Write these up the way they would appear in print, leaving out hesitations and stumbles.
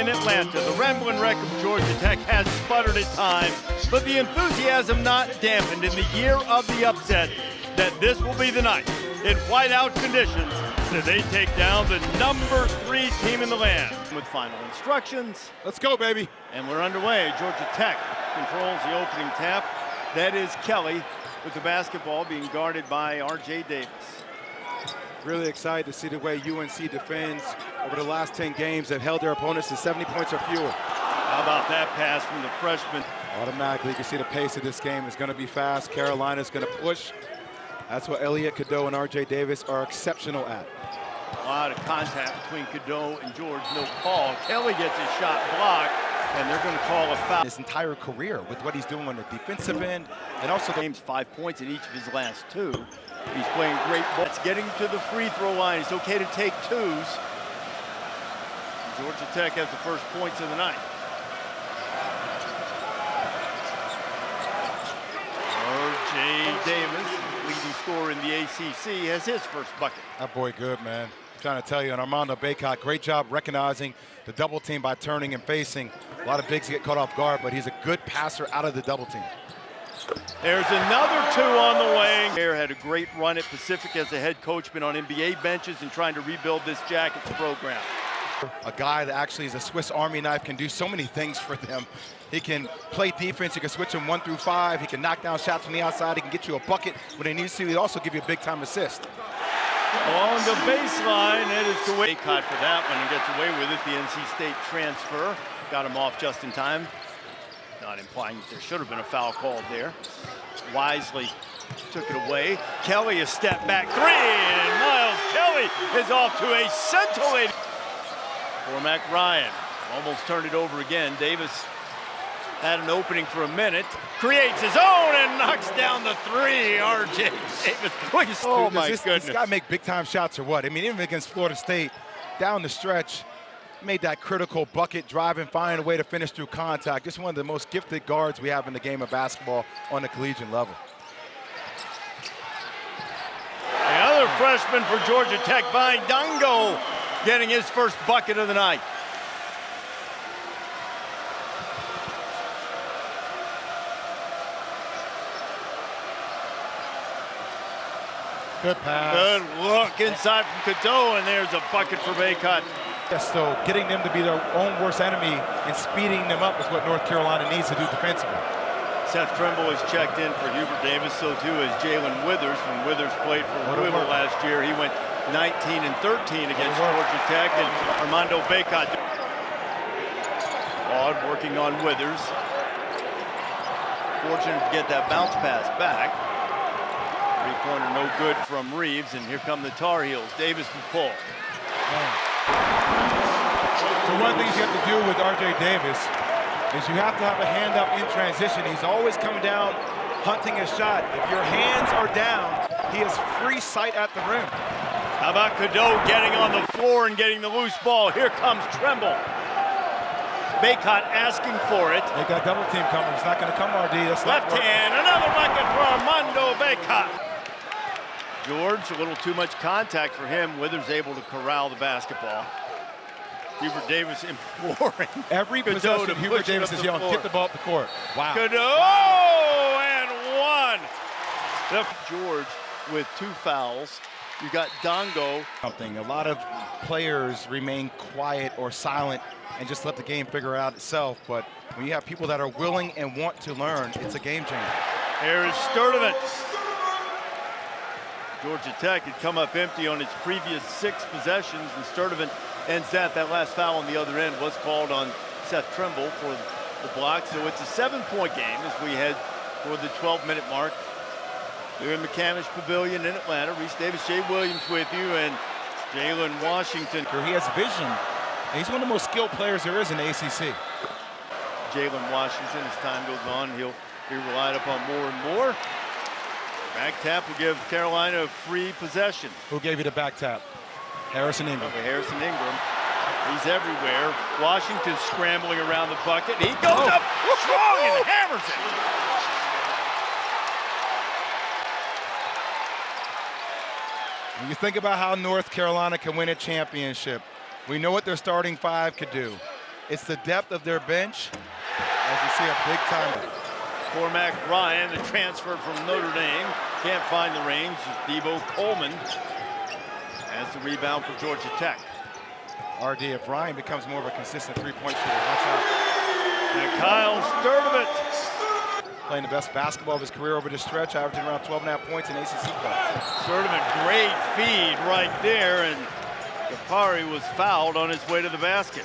in Atlanta. The rambling wreck of Georgia Tech has sputtered at times, but the enthusiasm not dampened in the year of the upset that this will be the night in whiteout conditions that they take down the number 3 team in the land. With final instructions. Let's go, baby. And we're underway. Georgia Tech controls the opening tap. That is Kelly with the basketball being guarded by R.J. Davis. Really excited to see the way UNC defends over the last 10 games that held their opponents to 70 points or fewer. How about that pass from the freshman? Automatically, you can see the pace of this game is going to be fast. Carolina's going to push. That's what Elliot Cadeau and R.J. Davis are exceptional at. A lot of contact between Cadeau and George. No call. Kelly gets his shot blocked, and they're going to call a foul. His entire career with what he's doing on the defensive end, and also games 5 points in each of his last 2. He's playing great ball. It's getting to the free throw line. It's okay to take 2s. Georgia Tech has the first points of the night. R.J. Davis, leading scorer in the ACC, has his first bucket. That boy good, man. I'm trying to tell you, and Armando Bacot, great job recognizing the double team by turning and facing. A lot of bigs get caught off guard, but he's a good passer out of the double team. There's another 2 on the way. Bear had a great run at Pacific as the head coach, been on NBA benches and trying to rebuild this Jackets program. A guy that actually is a Swiss Army knife, can do so many things for them. He can play defense, he can switch them 1 through 5, he can knock down shots from the outside, he can get you a bucket when he needs to. He'll also give you a big time assist. Along the baseline, it is Kuwait caught for that one and gets away with it. The NC State transfer got him off just in time. Not implying that there should have been a foul called there. Wisely took it away. Kelly a step back 3, and Miles Kelly is off to a scintillating. Cormac Ryan almost turned it over again. Davis had an opening for a minute, creates his own and knocks down the 3. R.J. Davis. Oh my goodness. This guy make big time shots or what? I mean, even against Florida State, down the stretch, made that critical bucket drive and find a way to finish through contact. Just one of the most gifted guards we have in the game of basketball on the collegiate level. Another freshman for Georgia Tech, Dongo, getting his first bucket of the night. Good pass. Good look inside from Cadeau, and there's a bucket for Bacot. Yes, so getting them to be their own worst enemy and speeding them up is what North Carolina needs to do defensively. Seth Trimble is checked in for Hubert Davis, so too is Jalen Withers. When Withers played for Louisville last year, he went 19 and 13 against Georgia Tech, and Armando Bacot. Claude working on Withers. Fortunate to get that bounce pass back. Three-pointer no good from Reeves, and here come the Tar Heels. Davis will pull. So one thing you have to do with R.J. Davis is you have to have a hand up in transition. He's always coming down, hunting a shot. If your hands are down, he has free sight at the rim. How about Cadeau getting on the floor and getting the loose ball? Here comes Trimble. Bacot asking for it. They got double team coming. It's not going to come, RD. That's left hand, another bucket for Armando Bacot. George, a little too much contact for him. Withers able to corral the basketball. Hubert Davis imploring every Cadeau possession. Hubert Davis is yelling, "Get the ball up the court!" Wow. Cadeau and 1. George with 2 fouls. You got Dongo. A lot of players remain quiet or silent and just let the game figure out itself. But when you have people that are willing and want to learn, it's a game changer. Here is Sturdivant. Georgia Tech had come up empty on its previous 6 possessions, and Sturdivant ends that. That last foul on the other end was called on Seth Trimble for the block. So it's a 7-point game as we head toward the 12-minute mark. We're in McCamish Pavilion in Atlanta. Reese Davis, Jay Williams with you, and Jalen Washington. He has vision. He's one of the most skilled players there is in the ACC. Jalen Washington, as time goes on, he'll be relied upon more and more. Back tap will give Carolina a free possession. Who gave you the back tap? Harrison Ingram. Okay, Harrison Ingram. He's everywhere. Washington scrambling around the bucket. He goes up strong and hammers it. When you think about how North Carolina can win a championship, we know what their starting 5 could do. It's the depth of their bench, as you see a big time. Cormac Ryan, the transfer from Notre Dame, can't find the range. Debo Coleman has the rebound for Georgia Tech. RD, if Ryan becomes more of a consistent three-point shooter, watch out. And Kyle Sturdivant playing the best basketball of his career over the stretch, averaging around 12.5 points in ACC play. Sturdivant, great feed right there, and Gapari was fouled on his way to the basket.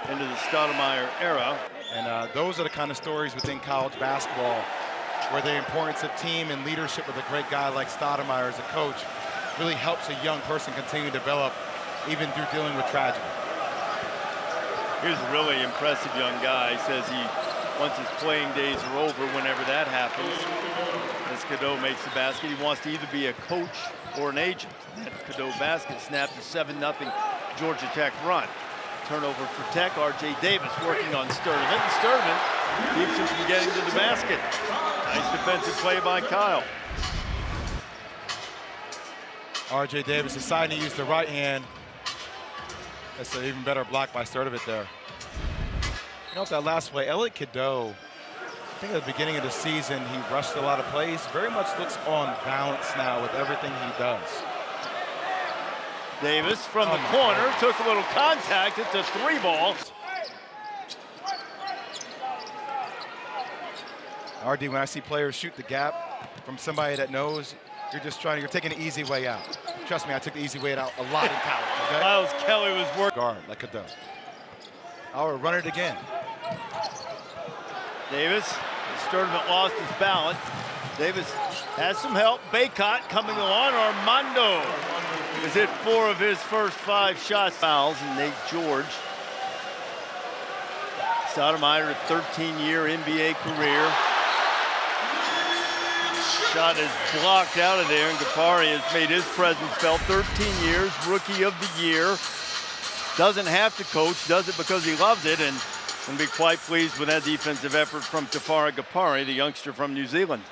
Into the Stoudemire era. And those are the kind of stories within college basketball where the importance of team and leadership with a great guy like Stoudemire as a coach really helps a young person continue to develop even through dealing with tragedy. Here's a really impressive young guy. He says once his playing days are over, whenever that happens, as Cadeau makes the basket, he wants to either be a coach or an agent. That Cadeau basket snapped a 7-0 Georgia Tech run. Turnover for Tech, R.J. Davis working on Sturdivant, and Sturdivant keeps him from getting to the basket. Nice defensive play by Kyle. R.J. Davis deciding to use the right hand. That's an even better block by Sturdivant there. You know, that last play, Elliot Cadeau, I think at the beginning of the season, he rushed a lot of plays. Very much looks on balance now with everything he does. Davis from the corner, took a little contact. It's a 3-ball. RD, when I see players shoot the gap from somebody that knows, you're taking the easy way out. Trust me, I took the easy way out a lot in college, okay? Miles Kelly was working. Guard, like Cadeau. I'll run it again. Davis, Sturdivant lost his balance. Davis has some help. Baycott coming on. Armando has hit 4 of his first 5 shots. Fouls, and Nate George. Stoudemire, a 13-year NBA career. Shot is blocked out of there, and Gapari has made his presence felt. 13 years, Rookie of the Year. Doesn't have to coach, does it because he loves it, and be quite pleased with that defensive effort from Tafari Gapari, the youngster from New Zealand.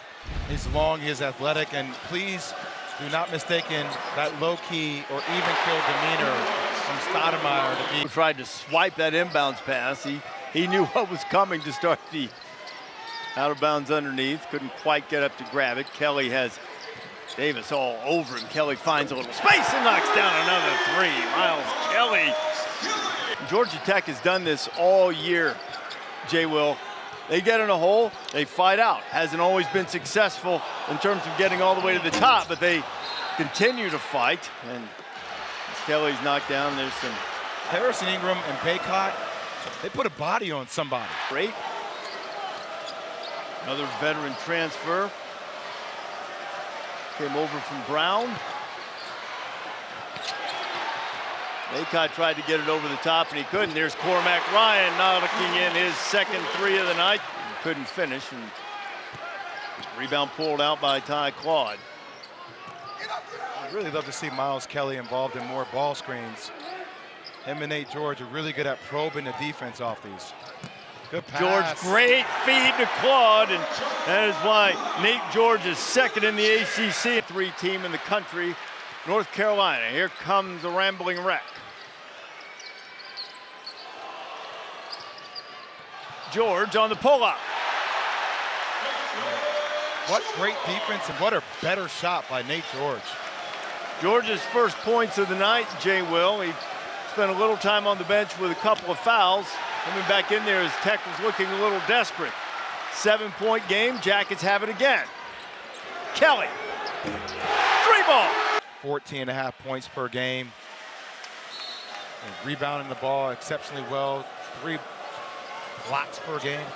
He's long, he's athletic, and please do not mistaken that low-key or even-keel demeanor from Stoudemire to be. Tried to swipe that inbounds pass. He knew what was coming to start the out of bounds underneath. Couldn't quite get up to grab it. Kelly has Davis all over him. Kelly finds a little space and knocks down another 3. Miles Kelly. Georgia Tech has done this all year, Jay Will. They get in a hole, they fight out. Hasn't always been successful in terms of getting all the way to the top, but they continue to fight. And as Kelly's knocked down, there's some. Harrison Ingram and Baycott, they put a body on somebody. Great. Another veteran transfer. Came over from Brown. Baycott tried to get it over the top, and he couldn't. There's Cormac Ryan knocking in his second 3 of the night. Couldn't finish, and rebound pulled out by Ty Claude. I'd really love to see Miles Kelly involved in more ball screens. Him and Nate George are really good at probing the defense off these. Good pass. George, great feed to Claude, and that is why Nate George is second in the ACC. 3 team in the country, North Carolina. Here comes the Rambling Wreck. George on the pull-up. What great defense and what a better shot by Nate George. George's first points of the night, Jay Will. He spent a little time on the bench with a couple of fouls. Coming back in there as Tech was looking a little desperate. 7-point game, Jackets have it again. Kelly, 3-ball. 14.5 points per game. And rebounding the ball exceptionally well. 3 blocks per game.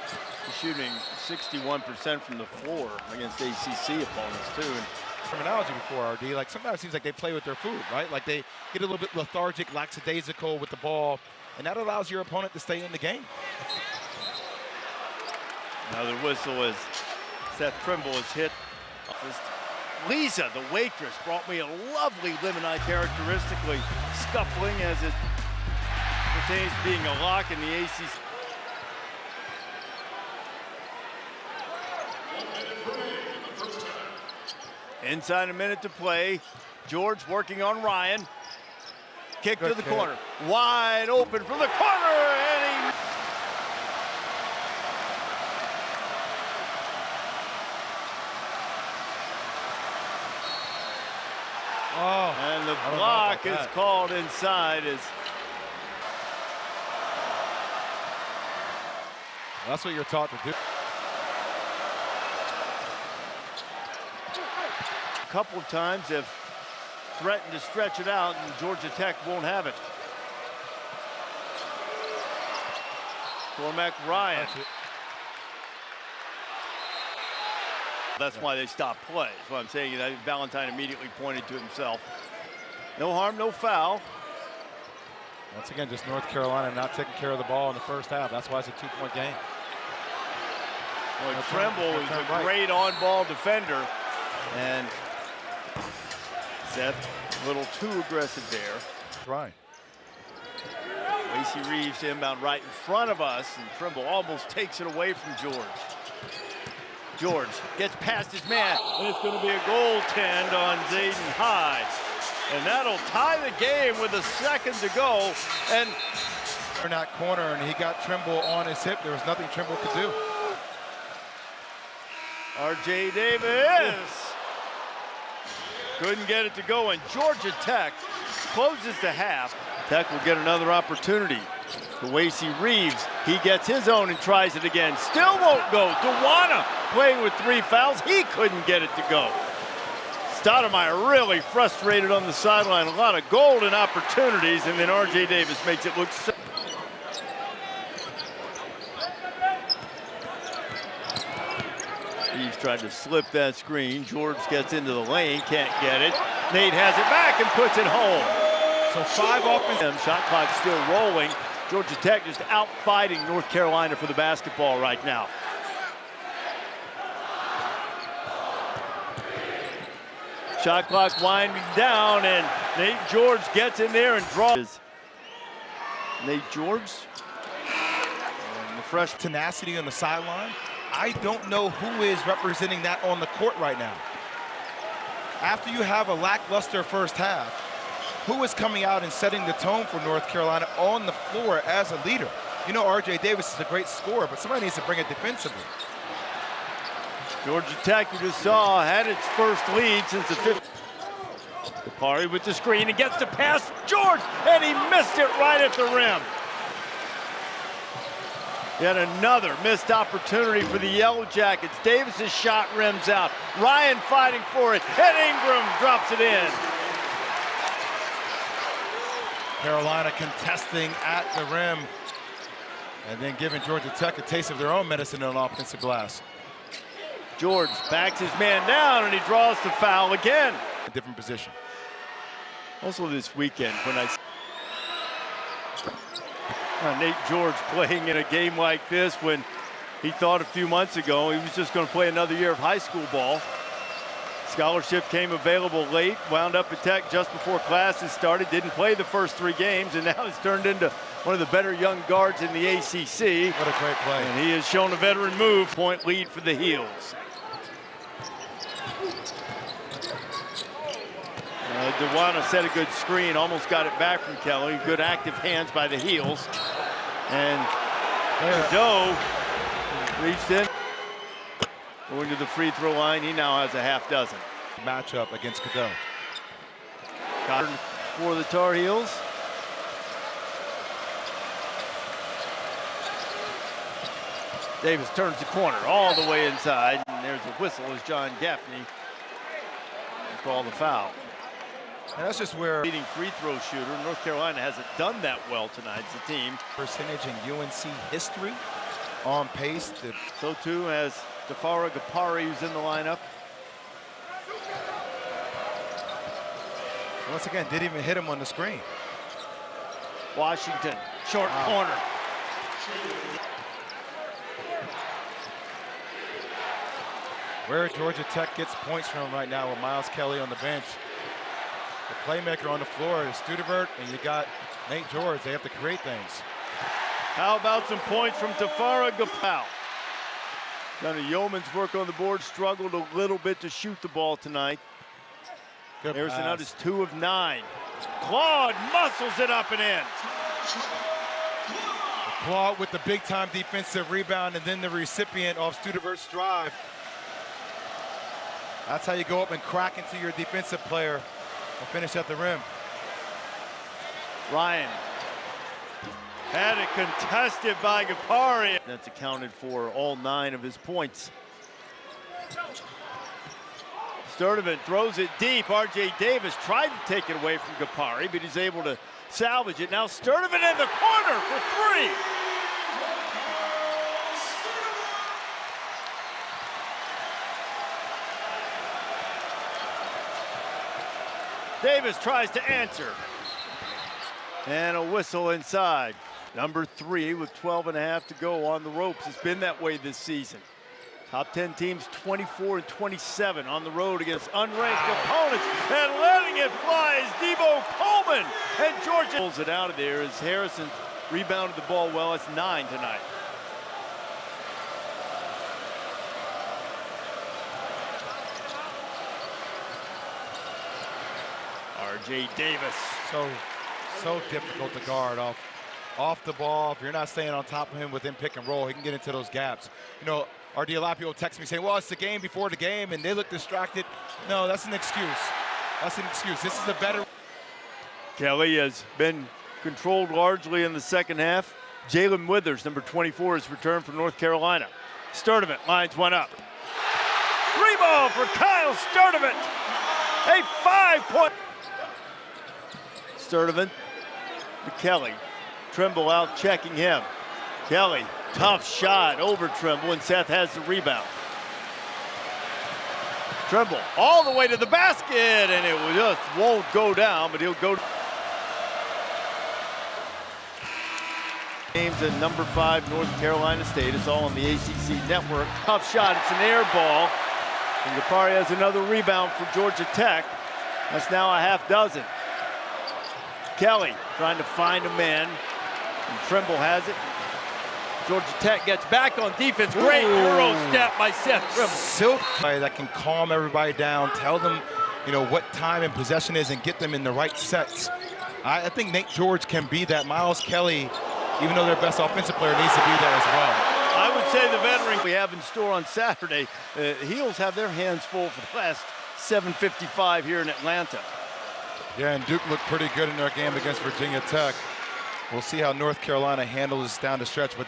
He's shooting 61% from the floor against ACC opponents too. And terminology before, RD, like sometimes it seems like they play with their food, right? Like they get a little bit lethargic, lackadaisical with the ball, and that allows your opponent to stay in the game. Another whistle as Seth Trimble is hit. Lisa, the waitress, brought me a lovely lemonade, characteristically scuffling as it pertains to being a lock in the ACC. Inside a minute to play. George working on Ryan. Kick Good to the kick. corner. Wide open from the corner, and he... Oh, And the I don't know block about is that. called inside. That's what you're taught to do. A couple of times have threatened to stretch it out, and Georgia Tech won't have it. Cormac Ryan. That's why they stopped play. That's what I'm saying. I think Valentine immediately pointed to himself. No harm, no foul. Once again, just North Carolina not taking care of the ball in the first half. That's why it's a 2-point game. Well, That's Tremble right. is That's a right. great on-ball defender. And Seth, a little too aggressive there. Right. Lacey Reeves inbound right in front of us, and Trimble almost takes it away from George. George gets past his man, and it's going to be a goaltend on Zayden High. And that'll tie the game with a second to go. And In that corner, and he got Trimble on his hip. There was nothing Trimble could do. R.J. Davis couldn't get it to go, and Georgia Tech closes the half. Tech will get another opportunity. Lacey Reeves, he gets his own and tries it again. Still won't go. Dewana playing with 3 fouls. He couldn't get it to go. Stoudemire really frustrated on the sideline. A lot of golden opportunities, and then R.J. Davis makes it look so. Reeves tried to slip that screen. George gets into the lane, can't get it. Nate has it back and puts it home. So 5 offensive. Shot clock still rolling. Georgia Tech just out fighting North Carolina for the basketball right now. Shot clock winding down, and Nate George gets in there and draws. Nate George, and the fresh Tenacity on the sideline. I don't know who is representing that on the court right now. After you have a lackluster first half, who is coming out and setting the tone for North Carolina on the floor as a leader? You know, R.J. Davis is a great scorer, but somebody needs to bring it defensively. Georgia Tech, you just saw, had its first lead since the 5th. Kapari with the screen and gets the pass. George, and he missed it right at the rim. Yet another missed opportunity for the Yellow Jackets. Davis's shot rims out. Ryan fighting for it, and Ingram drops it in. Carolina contesting at the rim and then giving Georgia Tech a taste of their own medicine on offensive glass. George backs his man down, and he draws the foul again. A different position. Also this weekend, when I Nate George playing in a game like this, when he thought a few months ago he was just going to play another year of high school ball. Scholarship came available late, wound up at Tech just before classes started, didn't play the first 3 games, and now it's turned into one of the better young guards in the ACC. What a great play. And he has shown a veteran move. Point lead for the Heels. Dewana set a good screen, almost got it back from Kelly. Good active hands by the Heels. And Doe reached in. Going to the free throw line, he now has a half dozen. Matchup against Cadeau. Got for the Tar Heels. Davis turns the corner all the way inside, and there's a whistle as John Gaffney will call the foul. And that's just where Leading free throw shooter. North Carolina hasn't done that well tonight as a team. percentage in UNC history on pace to So too has Tafara Gapari, who's in the lineup. once again didn't even hit him on the screen. Washington, short corner. Where Georgia Tech gets points from right now with Miles Kelly on the bench. The playmaker on the floor is Studevert, and you got Nate George. They have to create things. How about some points from Tafara Gapau? Done a yeoman's work on the board, struggled a little bit to shoot the ball tonight. Good Harrison pass. Hunt is 2 of 9 Claude muscles it up and in. Claude with the big-time defensive rebound, and then the recipient off Studevert's drive. That's how you go up and crack into your defensive player and finish at the rim. Ryan had it contested by Gapari. That's accounted for all 9 of his points. Sturdivant throws it deep. RJ Davis tried to take it away from Gapari, but he's able to salvage it. Now Sturdivant in the corner for 3. Davis tries to answer. And a whistle inside. Number 3 with 12.5 to go on the ropes. It's been that way this season. Top 10 teams 24 and 27 on the road against unranked opponents. And letting it fly is Debo Coleman. And Georgia pulls it out of there as Harrison rebounded the ball well. It's 9 tonight. RJ Davis. So difficult to guard off the ball. If you're not staying on top of him within pick and roll, he can get into those gaps. You know, RD, a lot of people text me saying, well, it's the game before the game, and they look distracted. No, that's an excuse. That's an excuse. This is a better. Kelly has been controlled largely in the second half. Jalen Withers, number 24, has returned from North Carolina. Sturdivant lines one up. 3 ball for Kyle Sturdivant. A 5-point. Sturdivant to Kelly. Trimble out checking him. Kelly, tough shot over Trimble, and Seth has the rebound. Trimble all the way to the basket, and it just won't go down, but he'll go. Games at number 5, North Carolina State. It's all on the ACC network. Tough shot, it's an air ball. And Gapari has another rebound for Georgia Tech. That's now a half dozen. Kelly trying to find a man. And Trimble has it. Georgia Tech gets back on defense. Great Euro step by Seth Trimble. Silk that can calm everybody down, tell them, you know, what time and possession is and get them in the right sets. I think Nate George can be that. Miles Kelly, even though their best offensive player, needs to be there as well. I would say the veteran we have in store on Saturday, Heels have their hands full for the last 7:55 here in Atlanta. Yeah, and Duke looked pretty good in their game against Virginia Tech. We'll see how North Carolina handles this down the stretch. But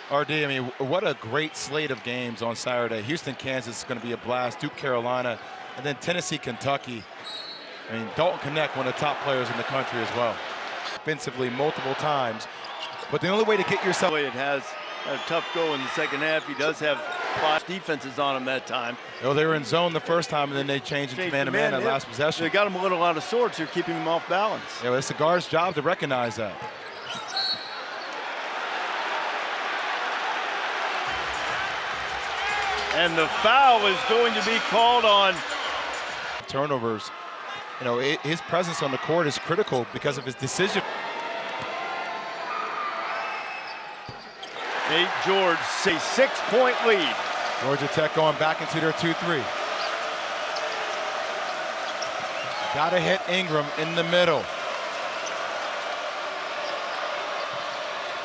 RD, I mean, what a great slate of games on Saturday. Houston, Kansas is going to be a blast. Duke, Carolina, and then Tennessee, Kentucky. I mean, Dalton Knecht, one of the top players in the country as well. Offensively multiple times. But the only way to get yourself... It has a tough go in the second half. He does have 5 defenses on him that time. Oh, they were in zone the first time, and then they changed it to man-to-man that last possession. They got him a little out of sorts. You're keeping him off balance. Yeah, well, it's the guard's job to recognize that. And the foul is going to be called on. Turnovers. You know, his presence on the court is critical because of his decision. Nate George, a 6-point lead. Georgia Tech going back into their 2-3. Gotta hit Ingram in the middle.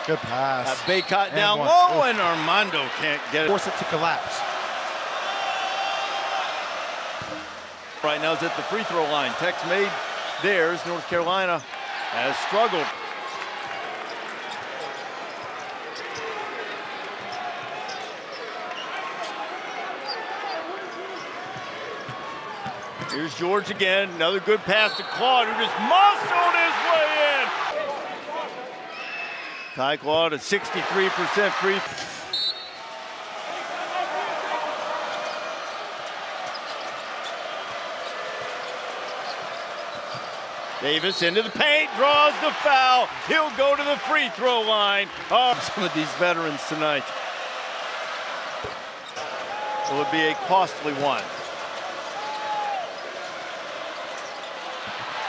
Good pass. Baycott down low, and Armando can't get it. Force it to collapse. Right now is at the free throw line. Tech's made theirs. North Carolina has struggled. Here's George again. Another good pass to Claude, who just muscled his way in. Ty Claude at 63% free. Davis into the paint, draws the foul. He'll go to the free throw line. Oh, some of these veterans tonight. Will it be a costly one?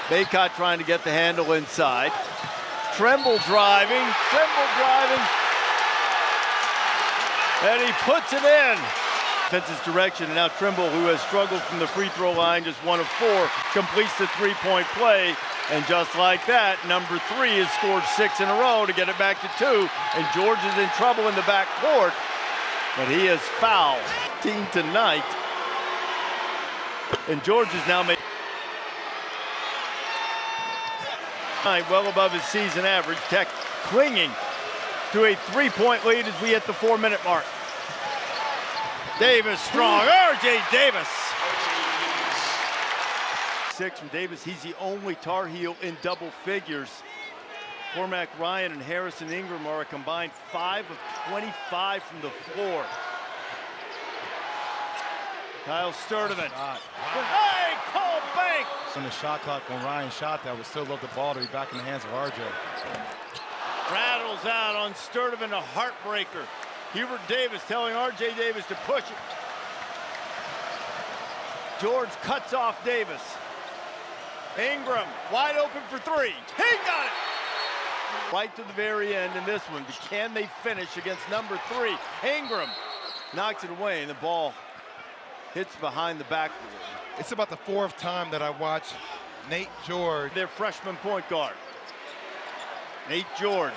Baycott trying to get the handle inside. Trimble driving. And he puts it in. Defense's direction, and now Trimble, who has struggled from the free throw line, just 1 of 4, completes the 3-point play. And just like that, number 3 has scored 6 in a row to get it back to 2. And George is in trouble in the back court, but he is fouled. 15 tonight. And George is now making well above his season average. Tech clinging to a 3-point lead as we hit the 4-minute mark. Davis strong, R.J. Davis. 6 from Davis, he's the only Tar Heel in double figures. Cormac Ryan and Harrison Ingram are a combined 5 of 25 from the floor. Kyle Sturdivant. Hey, call bank! On the shot clock when Ryan shot that, would still love the ball to be back in the hands of RJ. Rattles out on Sturdivant, a heartbreaker. Hubert Davis telling R.J. Davis to push it. George cuts off Davis. Ingram wide open for 3. He got it! Right to the very end in this one. Can they finish against number 3? Ingram knocks it away, and the ball hits behind the backboard. It's about the 4th time that I watched Nate George. Their freshman point guard. Nate George.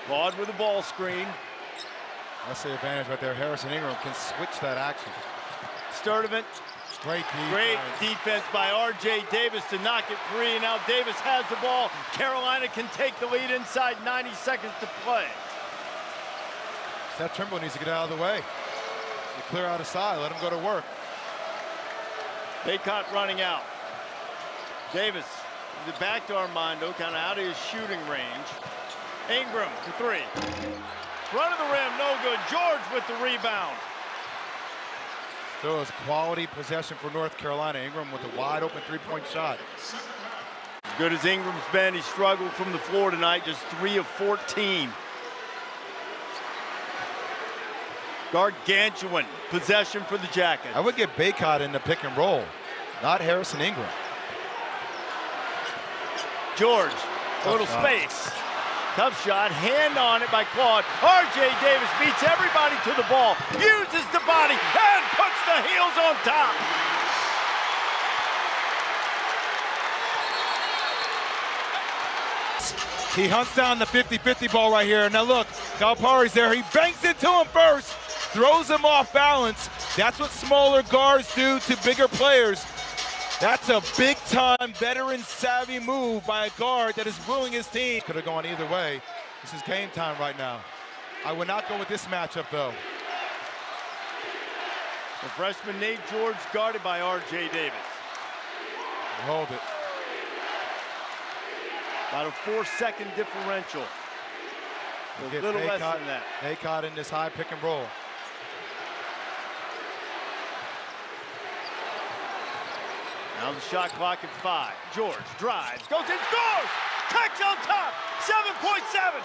Claude with a ball screen. That's the advantage right there. Harrison Ingram can switch that action. Sturdivant. Great defense. Great defense by R.J. Davis to knock it free. Now Davis has the ball. Carolina can take the lead inside 90 seconds to play. Seth Trimble needs to get out of the way. They clear out aside, let him go to work. Baycott running out. Davis, the back to Armando, kind of out of his shooting range. Ingram for 3. Front of the rim, no good. George with the rebound. Still is quality possession for North Carolina. Ingram with a wide open 3-point shot. As good as Ingram's been, he struggled from the floor tonight, just 3 of 14. Gargantuan possession for the Jackets. I would get Baycott in the pick and roll, not Harrison Ingram. George, a little space. Tough shot, hand on it by Claude. R.J. Davis beats everybody to the ball, uses the body, and puts the heels on top. He hunts down the 50-50 ball right here. Now look, Calipari's there. He banks into him first, throws him off balance. That's what smaller guards do to bigger players. That's a big-time, veteran-savvy move by a guard that is willing his team. Could have gone either way. This is game time right now. I would not go with this matchup, though. The freshman Nate George guarded by R.J. Davis. Hold it. About a 4-second differential. A little less than that. Baycott in this high pick and roll. Now the shot clock at 5. George drives, goes in, scores! Tech's on top, 7.7.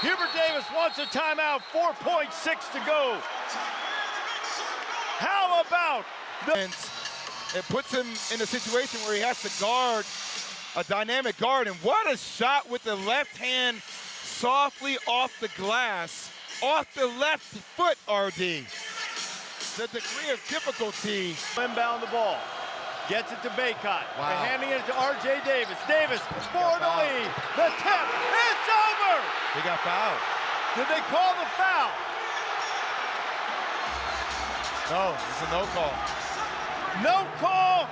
Hubert Davis wants a timeout, 4.6 to go. How about it puts him in a situation where he has to guard a dynamic guard, and what a shot with the left hand softly off the glass, off the left foot, RD. The degree of difficulty. Inbound the ball. Gets it to Baycott. Wow. They're handing it to R.J. Davis. Davis for the lead. The tip. It's over. He got fouled. Did they call the foul? No, it's a no call. No call.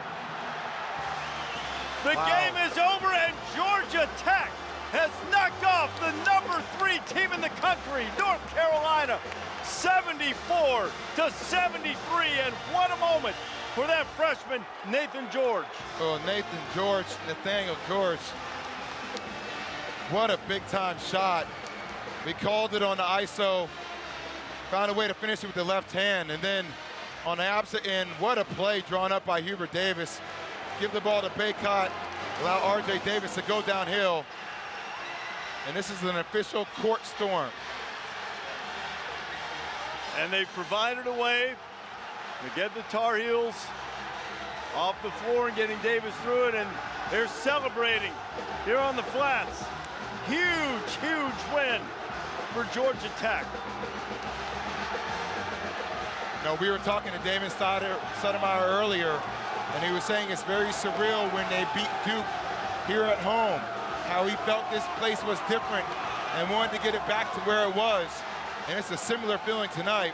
The Wow. game is over, and Georgia Tech has knocked off the number 3 team in the country, North Carolina, 74-73, and what a moment for that freshman, Nathan George. Oh, Nathan George, Nathaniel George. What a big-time shot. We called it on the ISO, found a way to finish it with the left hand, and then on the opposite end, what a play drawn up by Hubert Davis. Give the ball to Baycott, allow R.J. Davis to go downhill. And this is an official court storm. And they've provided a way to get the Tar Heels off the floor and getting Davis through it, and they're celebrating here on the flats. Huge, huge win for Georgia Tech. No, we were talking to Damon Stoudemire earlier, and he was saying it's very surreal when they beat Duke here at home, how he felt this place was different and wanted to get it back to where it was. And it's a similar feeling tonight.